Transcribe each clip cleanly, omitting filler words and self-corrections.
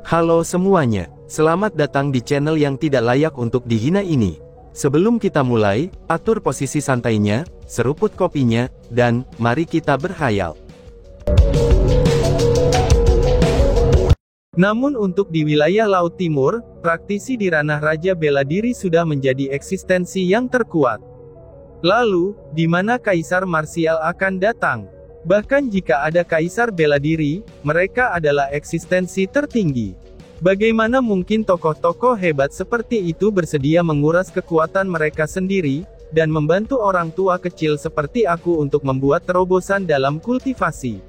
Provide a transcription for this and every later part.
Halo semuanya, selamat datang di channel yang tidak layak untuk dihina ini. Sebelum kita mulai, atur posisi santainya, seruput kopinya, dan mari kita berkhayal. Namun untuk di wilayah Laut Timur, praktisi di ranah Raja Bela Diri sudah menjadi eksistensi yang terkuat. Lalu, di mana kaisar marsial akan datang? Bahkan jika ada kaisar bela diri, mereka adalah eksistensi tertinggi. Bagaimana mungkin tokoh-tokoh hebat seperti itu bersedia menguras kekuatan mereka sendiri, dan membantu orang tua kecil seperti aku untuk membuat terobosan dalam kultivasi?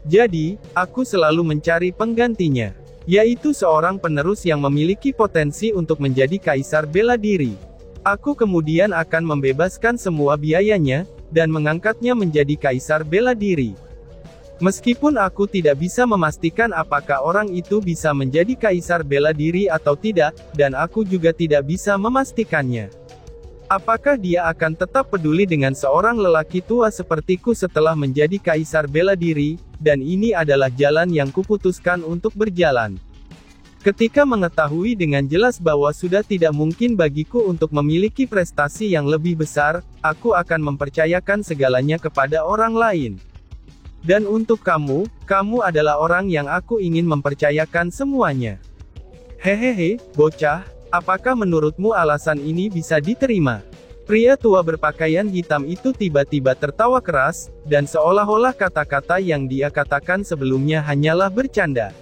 Jadi, aku selalu mencari penggantinya, yaitu seorang penerus yang memiliki potensi untuk menjadi kaisar bela diri. Aku kemudian akan membebaskan semua biayanya, dan mengangkatnya menjadi kaisar bela diri. Meskipun aku tidak bisa memastikan apakah orang itu bisa menjadi kaisar bela diri atau tidak, dan aku juga tidak bisa memastikannya. Apakah dia akan tetap peduli dengan seorang lelaki tua sepertiku setelah menjadi kaisar bela diri, dan ini adalah jalan yang kuputuskan untuk berjalan. Ketika mengetahui dengan jelas bahwa sudah tidak mungkin bagiku untuk memiliki prestasi yang lebih besar, aku akan mempercayakan segalanya kepada orang lain. Dan untuk kamu, kamu adalah orang yang aku ingin mempercayakan semuanya. Hehehe, bocah, apakah menurutmu alasan ini bisa diterima? Pria tua berpakaian hitam itu tiba-tiba tertawa keras, dan seolah-olah kata-kata yang dia katakan sebelumnya hanyalah bercanda.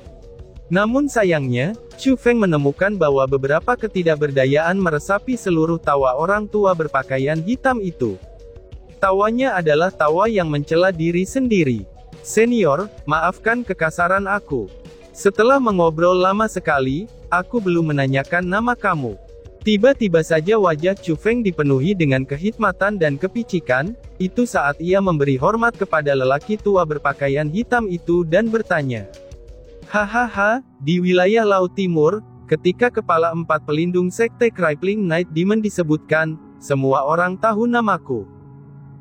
Namun sayangnya, Chu Feng menemukan bahwa beberapa ketidakberdayaan meresapi seluruh tawa orang tua berpakaian hitam itu. Tawanya adalah tawa yang mencela diri sendiri. Senior, maafkan kekasaran aku. Setelah mengobrol lama sekali, aku belum menanyakan nama kamu. Tiba-tiba saja wajah Chu Feng dipenuhi dengan kehikmatan dan kepicikan, itu saat ia memberi hormat kepada lelaki tua berpakaian hitam itu dan bertanya. Hahaha, di wilayah Laut Timur, ketika kepala 4 pelindung sekte Crippling Night Demon disebutkan, semua orang tahu namaku.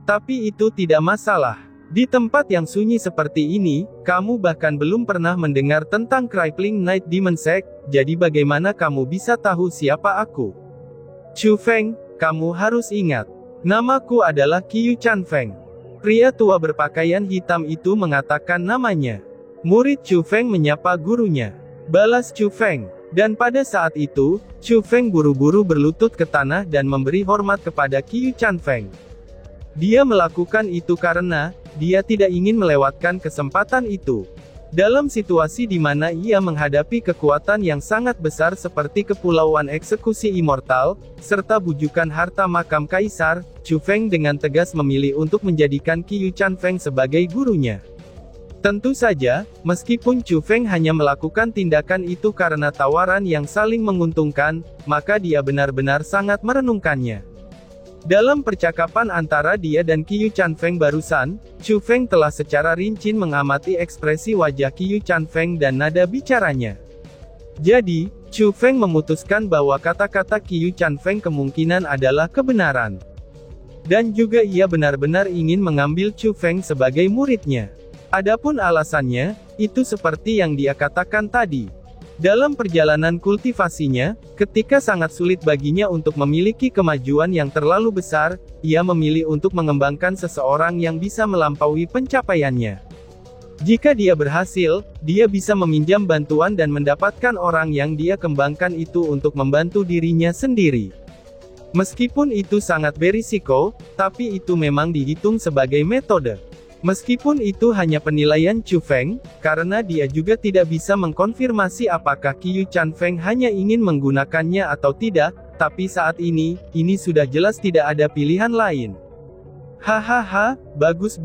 Tapi itu tidak masalah. Di tempat yang sunyi seperti ini, kamu bahkan belum pernah mendengar tentang Crippling Night Demon Sect, jadi bagaimana kamu bisa tahu siapa aku? Chu Feng, kamu harus ingat. Namaku adalah Qiu Chan Feng. Pria tua berpakaian hitam itu mengatakan namanya. Murid Chu Feng menyapa gurunya. Balas Chu Feng. Dan pada saat itu, Chu Feng buru-buru berlutut ke tanah dan memberi hormat kepada Qiu Chan Feng. Dia melakukan itu karena, dia tidak ingin melewatkan kesempatan itu. Dalam situasi di mana ia menghadapi kekuatan yang sangat besar seperti Kepulauan Eksekusi Immortal, serta bujukan harta makam kaisar, Chu Feng dengan tegas memilih untuk menjadikan Qiu Chan Feng sebagai gurunya. Tentu saja, meskipun Chu Feng hanya melakukan tindakan itu karena tawaran yang saling menguntungkan, maka dia benar-benar sangat merenungkannya. Dalam percakapan antara dia dan Qiu Chan Feng barusan, Chu Feng telah secara rinci mengamati ekspresi wajah Qiu Chan Feng dan nada bicaranya. Jadi, Chu Feng memutuskan bahwa kata-kata Qiu Chan Feng kemungkinan adalah kebenaran. Dan juga ia benar-benar ingin mengambil Chu Feng sebagai muridnya. Adapun alasannya, itu seperti yang dia katakan tadi. Dalam perjalanan kultivasinya, ketika sangat sulit baginya untuk memiliki kemajuan yang terlalu besar, ia memilih untuk mengembangkan seseorang yang bisa melampaui pencapaiannya. Jika dia berhasil, dia bisa meminjam bantuan dan mendapatkan orang yang dia kembangkan itu untuk membantu dirinya sendiri. Meskipun itu sangat berisiko, tapi itu memang dihitung sebagai metode. Meskipun itu hanya penilaian Chu Feng, karena dia juga tidak bisa mengkonfirmasi apakah Qiu Chan Feng hanya ingin menggunakannya atau tidak, tapi saat ini sudah jelas tidak ada pilihan lain. Hahaha, bagus.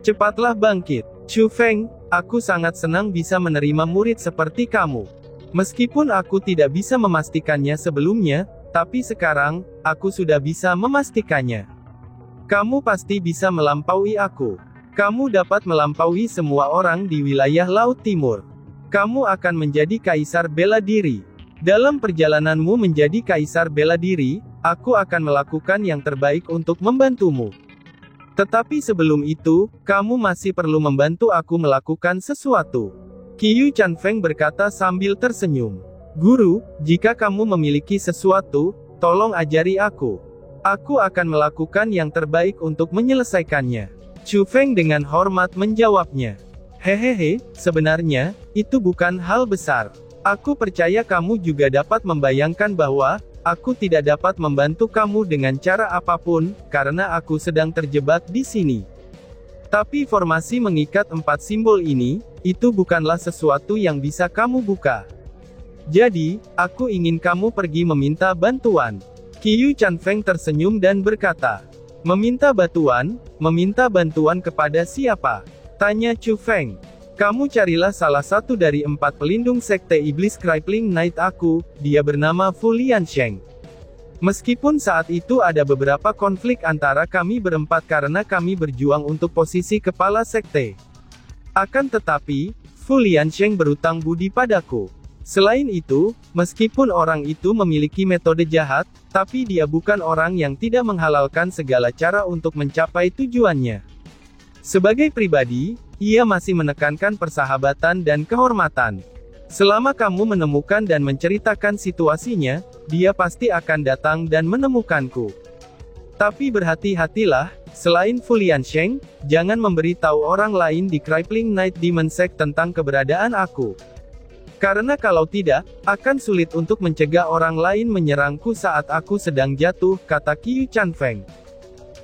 Cepatlah bangkit. Chu Feng, aku sangat senang bisa menerima murid seperti kamu. Meskipun aku tidak bisa memastikannya sebelumnya, tapi sekarang, aku sudah bisa memastikannya. Kamu pasti bisa melampaui aku. Kamu dapat melampaui semua orang di wilayah Laut Timur. Kamu akan menjadi kaisar bela diri. Dalam perjalananmu menjadi kaisar bela diri, aku akan melakukan yang terbaik untuk membantumu. Tetapi sebelum itu, kamu masih perlu membantu aku melakukan sesuatu. Qiyu Chanfeng berkata sambil tersenyum. Guru, jika kamu memiliki sesuatu, tolong ajari aku. Aku akan melakukan yang terbaik untuk menyelesaikannya. Chu Feng dengan hormat menjawabnya. Hehehe, sebenarnya, itu bukan hal besar. Aku percaya kamu juga dapat membayangkan bahwa, aku tidak dapat membantu kamu dengan cara apapun, karena aku sedang terjebak di sini. Tapi formasi mengikat 4 simbol ini, itu bukanlah sesuatu yang bisa kamu buka. Jadi, aku ingin kamu pergi meminta bantuan. Qiyu Chanfeng tersenyum dan berkata, meminta bantuan kepada siapa? Tanya Chu Feng. Kamu carilah salah satu dari 4 pelindung sekte iblis Crippling Knight aku, dia bernama Fu Liansheng. Meskipun saat itu ada beberapa konflik antara kami berempat karena kami berjuang untuk posisi kepala sekte. Akan tetapi, Fu Liansheng berutang budi padaku. Selain itu, meskipun orang itu memiliki metode jahat, tapi dia bukan orang yang tidak menghalalkan segala cara untuk mencapai tujuannya. Sebagai pribadi, ia masih menekankan persahabatan dan kehormatan. Selama kamu menemukan dan menceritakan situasinya, dia pasti akan datang dan menemukanku. Tapi berhati-hatilah, selain Fu Liansheng, jangan memberitahu orang lain di Crippling Knight Demon Sect tentang keberadaan aku. Karena kalau tidak, akan sulit untuk mencegah orang lain menyerangku saat aku sedang jatuh, kata Qiyu Chanfeng.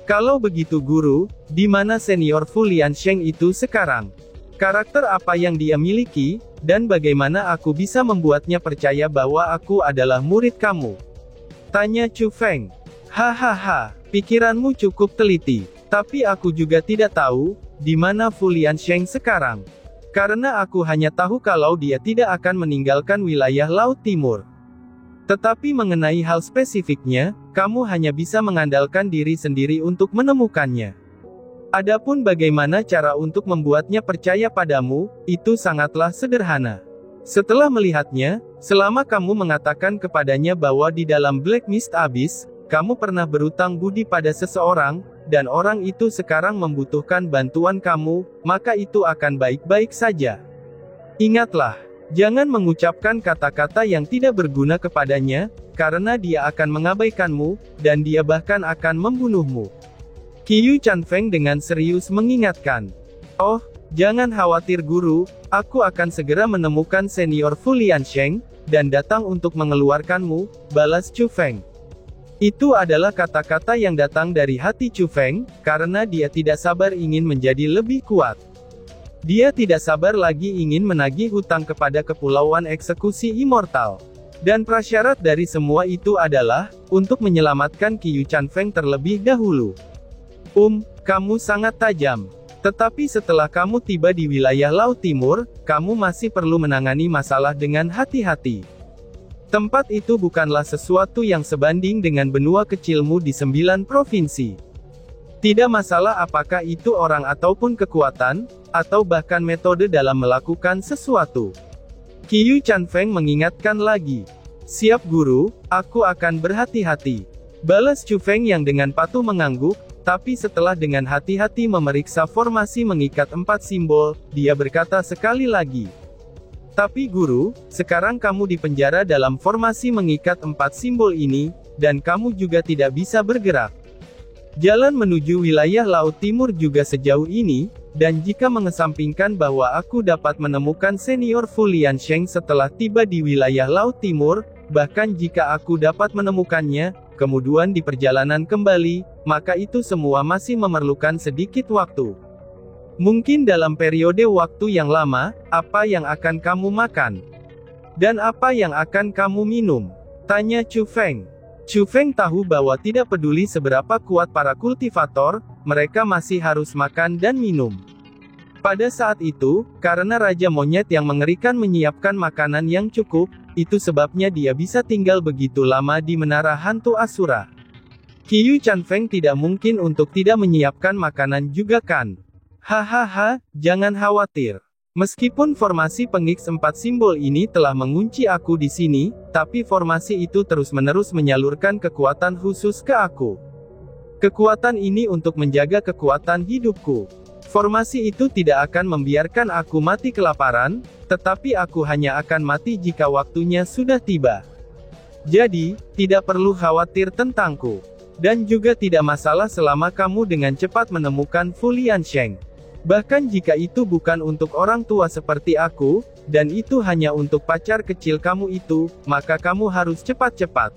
Kalau begitu guru, di mana senior Fu Liansheng itu sekarang? Karakter apa yang dia miliki, dan bagaimana aku bisa membuatnya percaya bahwa aku adalah murid kamu? Tanya Chu Feng. Hahaha, pikiranmu cukup teliti. Tapi aku juga tidak tahu, di mana Fu Liansheng sekarang. Karena aku hanya tahu kalau dia tidak akan meninggalkan wilayah Laut Timur. Tetapi mengenai hal spesifiknya, kamu hanya bisa mengandalkan diri sendiri untuk menemukannya. Adapun bagaimana cara untuk membuatnya percaya padamu, itu sangatlah sederhana. Setelah melihatnya, selama kamu mengatakan kepadanya bahwa di dalam Black Mist Abyss, kamu pernah berutang budi pada seseorang, dan orang itu sekarang membutuhkan bantuan kamu, maka itu akan baik-baik saja. Ingatlah. Jangan mengucapkan kata-kata yang tidak berguna kepadanya, karena dia akan mengabaikanmu, dan dia bahkan akan membunuhmu. Qiyu Chanfeng dengan serius mengingatkan. Oh, jangan khawatir guru, aku akan segera menemukan senior Fu Liansheng, dan datang untuk mengeluarkanmu, balas Chu Feng. Itu adalah kata-kata yang datang dari hati Chu Feng, karena dia tidak sabar ingin menjadi lebih kuat. Dia tidak sabar lagi ingin menagih hutang kepada Kepulauan Eksekusi Immortal. Dan prasyarat dari semua itu adalah, untuk menyelamatkan Qiyu Chanfeng terlebih dahulu. Kamu sangat tajam. Tetapi setelah kamu tiba di wilayah Laut Timur, kamu masih perlu menangani masalah dengan hati-hati. Tempat itu bukanlah sesuatu yang sebanding dengan benua kecilmu di 9 provinsi. Tidak masalah apakah itu orang ataupun kekuatan, atau bahkan metode dalam melakukan sesuatu. Qiyu Chanfeng mengingatkan lagi. Siap guru, aku akan berhati-hati. Balas Chu Feng yang dengan patuh mengangguk, tapi setelah dengan hati-hati memeriksa formasi mengikat 4 simbol, dia berkata sekali lagi. Tapi guru, sekarang kamu dipenjara dalam formasi mengikat 4 simbol ini, dan kamu juga tidak bisa bergerak. Jalan menuju wilayah Laut Timur juga sejauh ini, dan jika mengesampingkan bahwa aku dapat menemukan senior Fu Liansheng setelah tiba di wilayah Laut Timur, bahkan jika aku dapat menemukannya, kemudian di perjalanan kembali, maka itu semua masih memerlukan sedikit waktu. Mungkin dalam periode waktu yang lama, apa yang akan kamu makan? Dan apa yang akan kamu minum? Tanya Chu Feng. Chu Feng tahu bahwa tidak peduli seberapa kuat para kultivator, mereka masih harus makan dan minum. Pada saat itu, karena Raja Monyet yang mengerikan menyiapkan makanan yang cukup, itu sebabnya dia bisa tinggal begitu lama di Menara Hantu Asura. Qiyu Chanfeng tidak mungkin untuk tidak menyiapkan makanan juga kan? Hahaha, jangan khawatir. Meskipun formasi pengix 4 simbol ini telah mengunci aku di sini, tapi formasi itu terus-menerus menyalurkan kekuatan khusus ke aku. Kekuatan ini untuk menjaga kekuatan hidupku. Formasi itu tidak akan membiarkan aku mati kelaparan, Tetapi aku hanya akan mati jika waktunya sudah tiba. Jadi, tidak perlu khawatir tentangku. Dan juga tidak masalah selama kamu dengan cepat menemukan Fu Liansheng. Bahkan jika itu bukan untuk orang tua seperti aku, dan itu hanya untuk pacar kecil kamu itu, maka kamu harus cepat-cepat.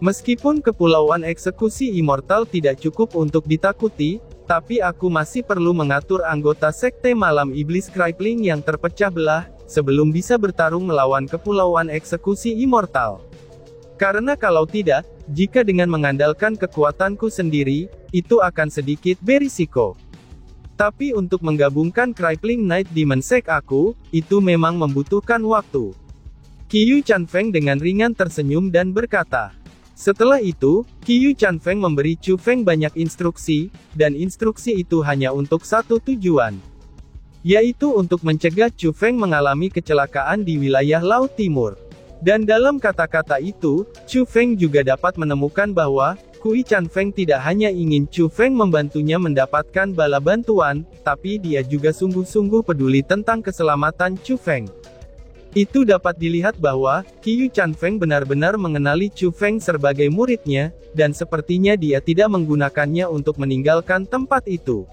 Meskipun kepulauan eksekusi immortal tidak cukup untuk ditakuti, tapi aku masih perlu mengatur anggota sekte malam iblis Crippling yang terpecah belah, sebelum bisa bertarung melawan kepulauan eksekusi immortal. Karena kalau tidak, jika dengan mengandalkan kekuatanku sendiri, itu akan sedikit berisiko. Tapi untuk menggabungkan Crippling Night Demon Sect aku, itu memang membutuhkan waktu. Qiyu Chanfeng dengan ringan tersenyum dan berkata. Setelah itu, Qiyu Chanfeng memberi Chu Feng banyak instruksi, dan instruksi itu hanya untuk satu tujuan. Yaitu untuk mencegah Chu Feng mengalami kecelakaan di wilayah Laut Timur. Dan dalam kata-kata itu, Chu Feng juga dapat menemukan bahwa, Kui Chanfeng tidak hanya ingin Chu Feng membantunya mendapatkan bala bantuan, tapi dia juga sungguh-sungguh peduli tentang keselamatan Chu Feng. Itu dapat dilihat bahwa, Qiyu Chanfeng benar-benar mengenali Chu Feng sebagai muridnya, dan sepertinya dia tidak menggunakannya untuk meninggalkan tempat itu.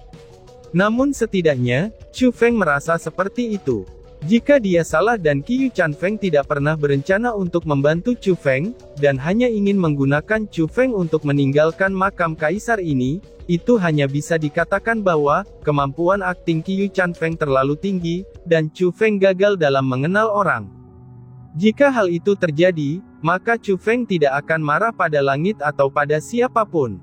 Namun setidaknya, Chu Feng merasa seperti itu. Jika dia salah dan Qiyu Chanfeng tidak pernah berencana untuk membantu Chu Feng, dan hanya ingin menggunakan Chu Feng untuk meninggalkan makam kaisar ini, itu hanya bisa dikatakan bahwa, kemampuan akting Qiyu Chanfeng terlalu tinggi, dan Chu Feng gagal dalam mengenal orang. Jika hal itu terjadi, maka Chu Feng tidak akan marah pada langit atau pada siapapun.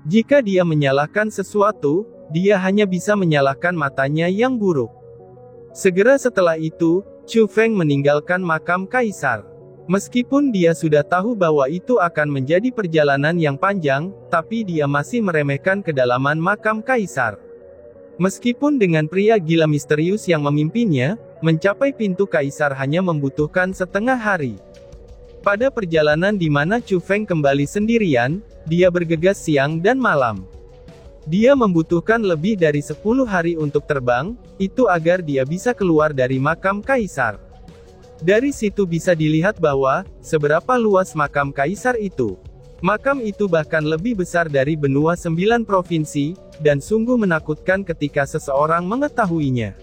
Jika dia menyalahkan sesuatu, dia hanya bisa menyalahkan matanya yang buruk. Segera setelah itu, Chu Feng meninggalkan makam kaisar. Meskipun dia sudah tahu bahwa itu akan menjadi perjalanan yang panjang, tapi dia masih meremehkan kedalaman makam kaisar. Meskipun dengan pria gila misterius yang memimpinnya, mencapai pintu kaisar hanya membutuhkan setengah hari. Pada perjalanan di mana Chu Feng kembali sendirian, dia bergegas siang dan malam. Dia membutuhkan lebih dari 10 hari untuk terbang, itu agar dia bisa keluar dari makam kaisar. Dari situ bisa dilihat bahwa, seberapa luas makam kaisar itu. Makam itu bahkan lebih besar dari benua 9 provinsi, dan sungguh menakutkan ketika seseorang mengetahuinya.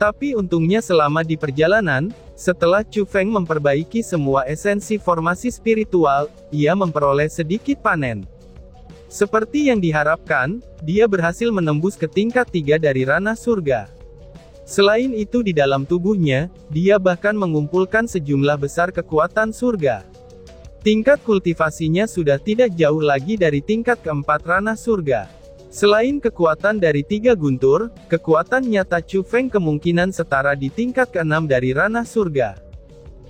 Tapi untungnya selama di perjalanan, setelah Chu Feng memperbaiki semua esensi formasi spiritual, ia memperoleh sedikit panen. Seperti yang diharapkan, dia berhasil menembus ke tingkat 3 dari ranah surga. Selain itu di dalam tubuhnya, dia bahkan mengumpulkan sejumlah besar kekuatan surga. Tingkat kultivasinya sudah tidak jauh lagi dari tingkat keempat ranah surga. Selain kekuatan dari 3 guntur, kekuatan nyata Chu Feng kemungkinan setara di tingkat ke-6 dari ranah surga.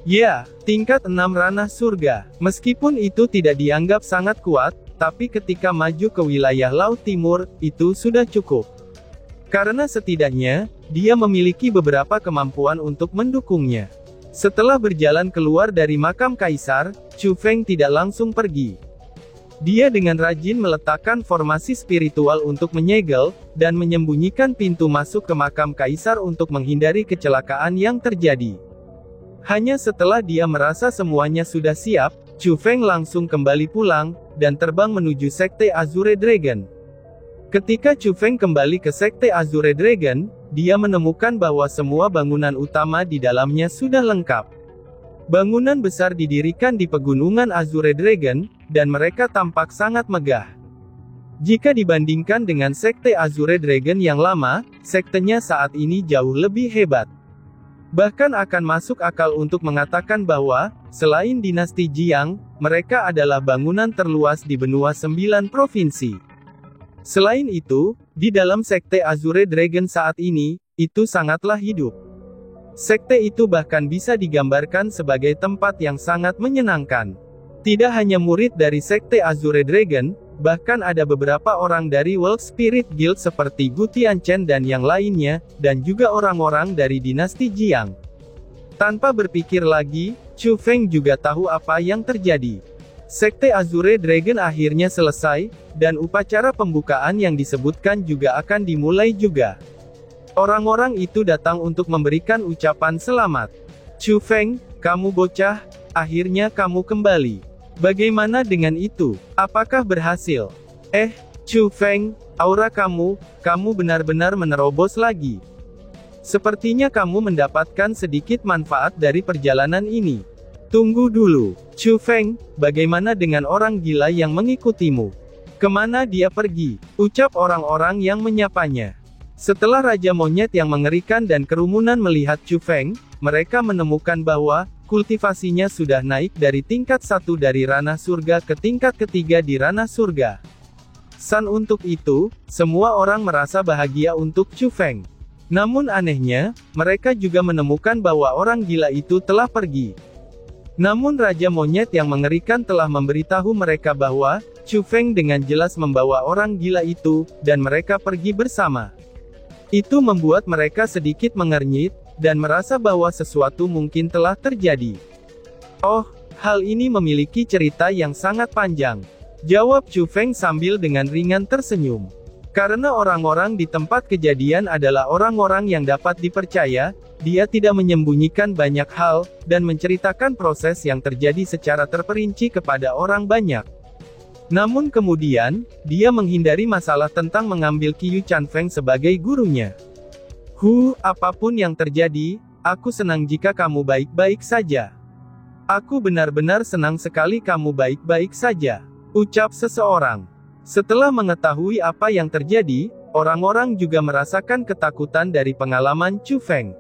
Ya, tingkat 6 ranah surga. Meskipun itu tidak dianggap sangat kuat, tapi ketika maju ke wilayah Laut Timur, itu sudah cukup. Karena setidaknya, dia memiliki beberapa kemampuan untuk mendukungnya. Setelah berjalan keluar dari makam kaisar, Chu Feng tidak langsung pergi. Dia dengan rajin meletakkan formasi spiritual untuk menyegel, dan menyembunyikan pintu masuk ke makam kaisar untuk menghindari kecelakaan yang terjadi. Hanya setelah dia merasa semuanya sudah siap, Chu Feng langsung kembali pulang, dan terbang menuju Sekte Azure Dragon. Ketika Chu Feng kembali ke Sekte Azure Dragon, dia menemukan bahwa semua bangunan utama di dalamnya sudah lengkap. Bangunan besar didirikan di pegunungan Azure Dragon, dan mereka tampak sangat megah. Jika dibandingkan dengan Sekte Azure Dragon yang lama, sektenya saat ini jauh lebih hebat. Bahkan akan masuk akal untuk mengatakan bahwa, selain dinasti Jiang, mereka adalah bangunan terluas di benua 9 provinsi. Selain itu, di dalam Sekte Azure Dragon saat ini, itu sangatlah hidup. Sekte itu bahkan bisa digambarkan sebagai tempat yang sangat menyenangkan. Tidak hanya murid dari Sekte Azure Dragon, bahkan ada beberapa orang dari World Spirit Guild seperti Gu Tianchen dan yang lainnya, dan juga orang-orang dari dinasti Jiang. Tanpa berpikir lagi, Chu Feng juga tahu apa yang terjadi. Sekte Azure Dragon akhirnya selesai, dan upacara pembukaan yang disebutkan juga akan dimulai juga. Orang-orang itu datang untuk memberikan ucapan selamat. Chu Feng, kamu bocah, akhirnya kamu kembali. Bagaimana dengan itu? Apakah berhasil? Chu Feng, aura kamu benar-benar menerobos lagi. Sepertinya kamu mendapatkan sedikit manfaat dari perjalanan ini. Tunggu dulu, Chu Feng, bagaimana dengan orang gila yang mengikutimu? Kemana dia pergi? Ucap orang-orang yang menyapanya. Setelah Raja Monyet yang mengerikan dan kerumunan melihat Chu Feng, mereka menemukan bahwa kultivasinya sudah naik dari tingkat 1 dari ranah surga ke tingkat ketiga di ranah surga. Untuk itu, semua orang merasa bahagia untuk Chu Feng. Namun anehnya, mereka juga menemukan bahwa orang gila itu telah pergi. Namun Raja Monyet yang mengerikan telah memberitahu mereka bahwa Chu Feng dengan jelas membawa orang gila itu, dan mereka pergi bersama. Itu membuat mereka sedikit mengernyit, dan merasa bahwa sesuatu mungkin telah terjadi. Oh, hal ini memiliki cerita yang sangat panjang. Jawab Chu Feng sambil dengan ringan tersenyum. Karena orang-orang di tempat kejadian adalah orang-orang yang dapat dipercaya, dia tidak menyembunyikan banyak hal, dan menceritakan proses yang terjadi secara terperinci kepada orang banyak. Namun kemudian, dia menghindari masalah tentang mengambil Qiu Chanfeng sebagai gurunya. Apapun yang terjadi, aku senang jika kamu baik-baik saja. Aku benar-benar senang sekali kamu baik-baik saja, ucap seseorang. Setelah mengetahui apa yang terjadi, orang-orang juga merasakan ketakutan dari pengalaman Chu Feng.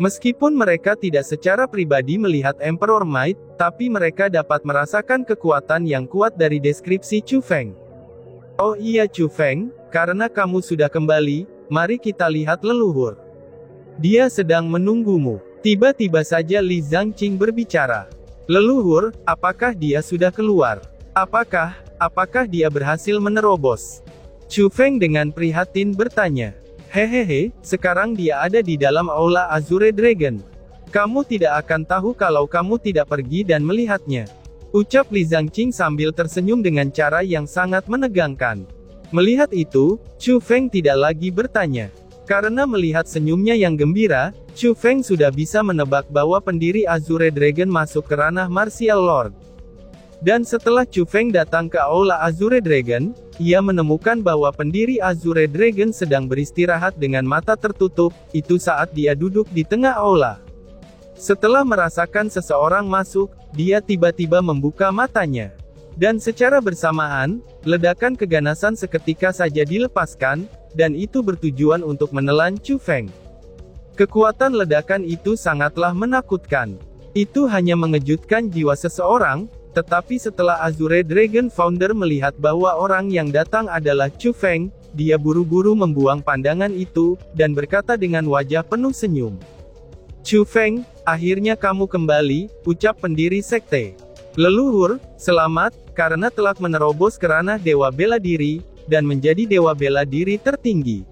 Meskipun mereka tidak secara pribadi melihat Emperor Might, tapi mereka dapat merasakan kekuatan yang kuat dari deskripsi Chu Feng. Oh iya Chu Feng, karena kamu sudah kembali, mari kita lihat leluhur. Dia sedang menunggumu. Tiba-tiba saja Li Zhangqing berbicara. Leluhur, apakah dia sudah keluar? Apakah dia berhasil menerobos? Chu Feng dengan prihatin bertanya. Hehehe, sekarang dia ada di dalam Aula Azure Dragon. Kamu tidak akan tahu kalau kamu tidak pergi dan melihatnya. Ucap Li Zhangqing sambil tersenyum dengan cara yang sangat menegangkan. Melihat itu, Chu Feng tidak lagi bertanya. Karena melihat senyumnya yang gembira, Chu Feng sudah bisa menebak bahwa pendiri Azure Dragon masuk ke ranah Martial Lord. Dan setelah Chu Feng datang ke Aula Azure Dragon, ia menemukan bahwa pendiri Azure Dragon sedang beristirahat dengan mata tertutup, itu saat dia duduk di tengah aula. Setelah merasakan seseorang masuk, dia tiba-tiba membuka matanya. Dan secara bersamaan, ledakan keganasan seketika saja dilepaskan, dan itu bertujuan untuk menelan Chu Feng. Kekuatan ledakan itu sangatlah menakutkan. Itu hanya mengejutkan jiwa seseorang, tetapi setelah Azure Dragon Founder melihat bahwa orang yang datang adalah Chu Feng, dia buru-buru membuang pandangan itu, dan berkata dengan wajah penuh senyum. Chu Feng, akhirnya kamu kembali, ucap pendiri sekte. Leluhur, selamat, karena telah menerobos ke ranah Dewa Bela Diri, dan menjadi Dewa Bela Diri tertinggi.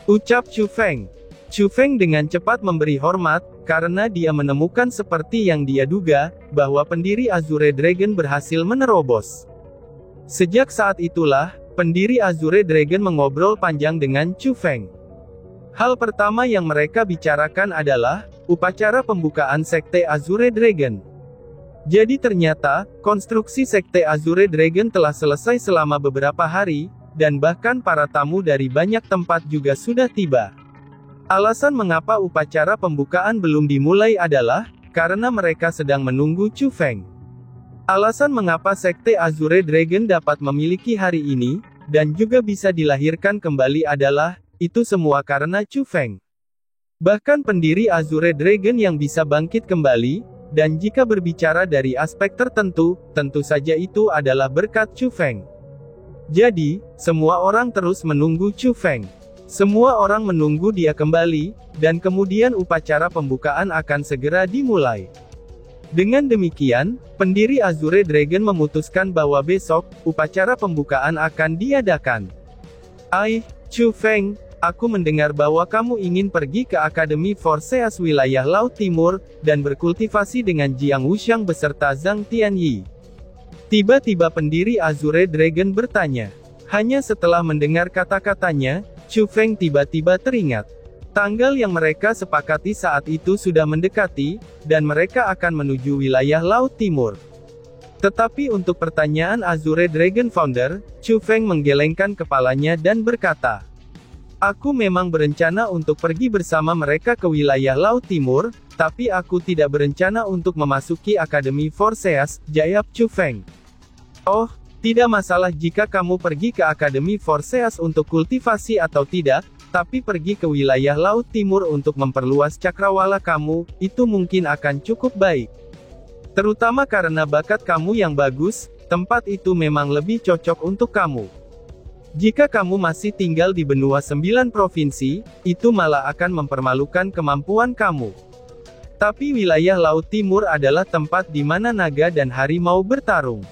Ucap Chu Feng. Chu Feng dengan cepat memberi hormat, karena dia menemukan seperti yang dia duga, bahwa pendiri Azure Dragon berhasil menerobos. Sejak saat itulah, pendiri Azure Dragon mengobrol panjang dengan Chu Feng. Hal pertama yang mereka bicarakan adalah upacara pembukaan Sekte Azure Dragon. Jadi ternyata, konstruksi Sekte Azure Dragon telah selesai selama beberapa hari, dan bahkan para tamu dari banyak tempat juga sudah tiba. Alasan mengapa upacara pembukaan belum dimulai adalah, karena mereka sedang menunggu Chu Feng. Alasan mengapa Sekte Azure Dragon dapat memiliki hari ini, dan juga bisa dilahirkan kembali adalah, itu semua karena Chu Feng. Bahkan pendiri Azure Dragon yang bisa bangkit kembali, dan jika berbicara dari aspek tertentu, tentu saja itu adalah berkat Chu Feng. Jadi, semua orang terus menunggu Chu Feng. Semua orang menunggu dia kembali, dan kemudian upacara pembukaan akan segera dimulai. Dengan demikian, pendiri Azure Dragon memutuskan bahwa besok, upacara pembukaan akan diadakan. Chu Feng, aku mendengar bahwa kamu ingin pergi ke Akademi Forseas wilayah Laut Timur, dan berkultivasi dengan Jiang Wuxiang beserta Zhang Tianyi. Tiba-tiba pendiri Azure Dragon bertanya. Hanya setelah mendengar kata-katanya, Chu Feng tiba-tiba teringat. Tanggal yang mereka sepakati saat itu sudah mendekati, dan mereka akan menuju wilayah Laut Timur. Tetapi untuk pertanyaan Azure Dragon Founder, Chu Feng menggelengkan kepalanya dan berkata, "Aku memang berencana untuk pergi bersama mereka ke wilayah Laut Timur, tapi aku tidak berencana untuk memasuki Akademi Forseas," jawab Chu Feng. "Oh, tidak masalah jika kamu pergi ke Akademi Forseas untuk kultivasi atau tidak, tapi pergi ke wilayah Laut Timur untuk memperluas cakrawala kamu, itu mungkin akan cukup baik. Terutama karena bakat kamu yang bagus, tempat itu memang lebih cocok untuk kamu. Jika kamu masih tinggal di benua 9 provinsi, itu malah akan mempermalukan kemampuan kamu. Tapi wilayah Laut Timur adalah tempat di mana naga dan harimau bertarung.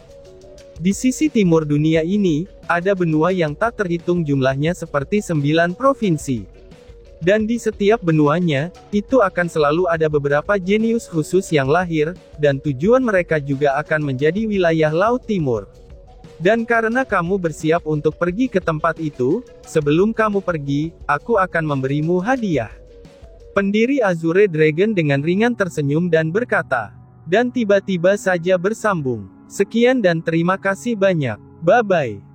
Di sisi timur dunia ini, ada benua yang tak terhitung jumlahnya seperti 9 provinsi. Dan di setiap benuanya, itu akan selalu ada beberapa jenius khusus yang lahir, dan tujuan mereka juga akan menjadi wilayah Laut Timur. Dan karena kamu bersiap untuk pergi ke tempat itu, sebelum kamu pergi, aku akan memberimu hadiah." Pendiri Azure Dragon dengan ringan tersenyum dan berkata, dan tiba-tiba saja bersambung, "Sekian dan terima kasih banyak. Bye-bye."